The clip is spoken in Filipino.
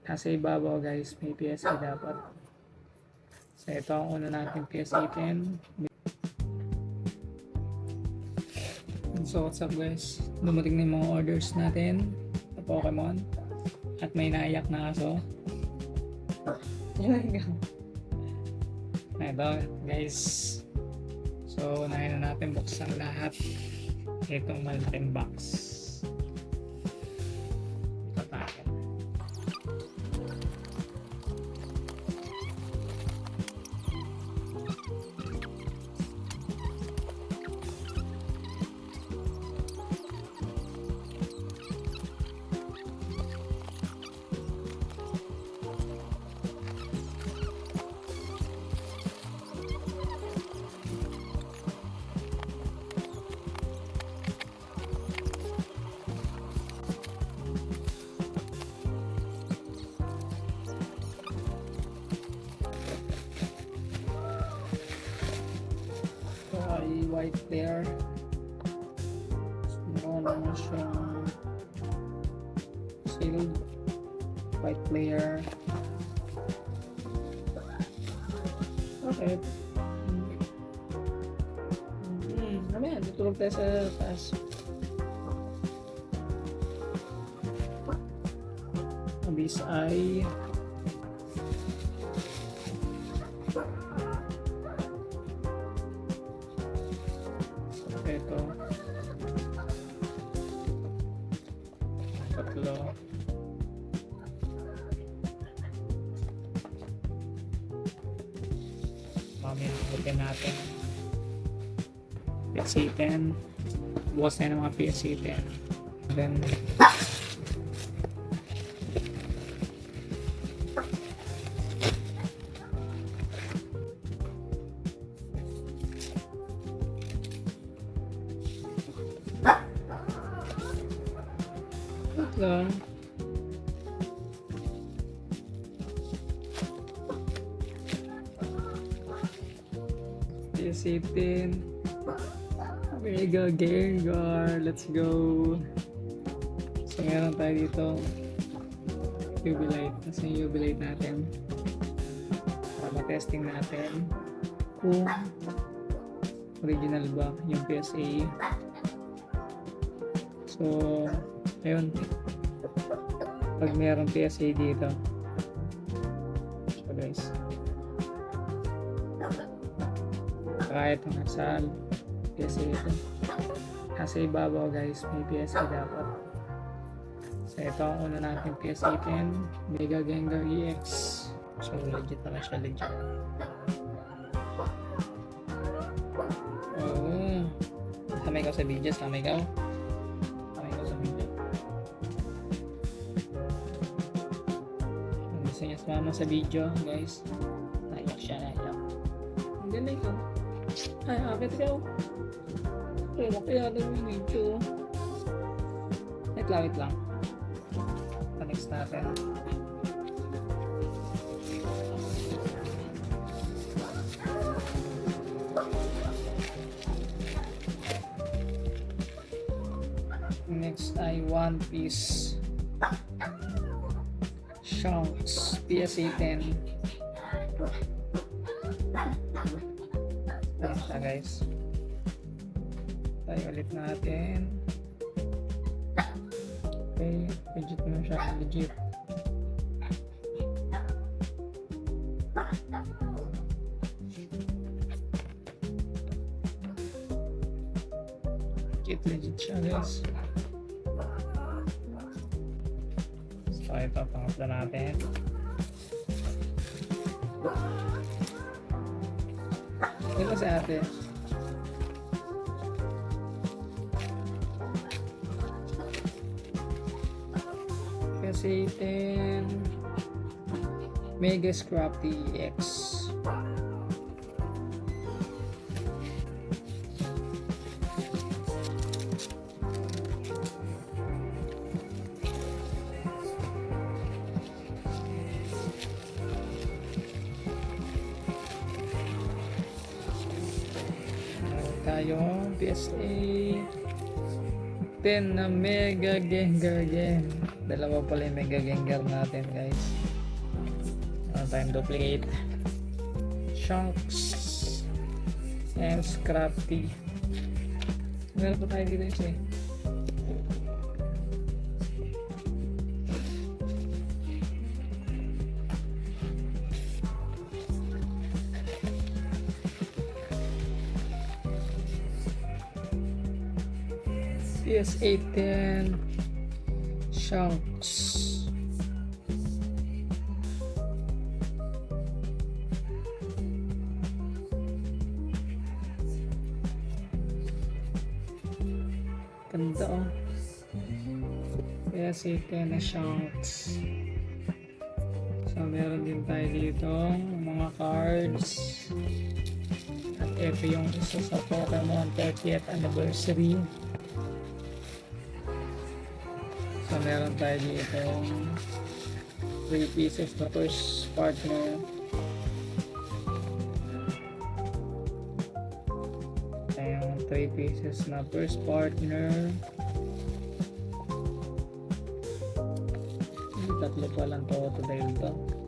Nasa ibabaw guys, may PSA dapat. So ito ang una natin PSA 10. So what's up guys, dumating na yung mga orders natin sa Pokemon at may naiyak na aso. Ito guys, so unahin na natin buksan lahat itong malaking box. Ito tayo. Ay white there. Meron naman siyang sealed white player. Okay. Ano yan? Tutulog tayo sa taas. Abyss ay ito tatlo mamaya natin PSA 10 bukas na ng mga PSA 10 then lang PSA 10 Mega Gengar, let's go. So meron tayo dito Jubilite, kasi yung Jubilite natin para matesting natin kung original ba yung PSA. So ayun, pag mayroong PSA dito, so guys, kahit nasa PSA ito, nasa ibabaw guys, may PSA dapat. So ito ang una natin PSA 10 Mega Gengar EX. So legit naman siya, legit. Oh, samay ka sa video, samay ka. Gusto niya sumama sa video guys, naiyak siya, naiyak. Hindi na ikaw, ay akit ikaw, ay makaya lang yung video. Wait lang next natin. Next ay One Piece Shanks PSA 10. Ayan siya guys. Tayo ulit natin. Okay, legit naman siya, legit. Legit siya guys. So ito, pangatlo natin. Ito si ate. Kasi 10 Mega Scrappy X. Tayong PSA 10 na Mega Gengar again. Dalawa pala yung Mega Gengar natin guys. Ano tayong duplicate? Chunks and Scrappy. Meron pa tayo dito isa eh. PS810 Chunks. Ganda oh. PS810 na Chunks. So meron din tayo dito mga cards. At ito yung isa sa Pokemon 30th anniversary. So meron tayo dito 3 pieces na first partner. Ayan, 3 pieces na first partner. Tatlo pa lang to dahil to.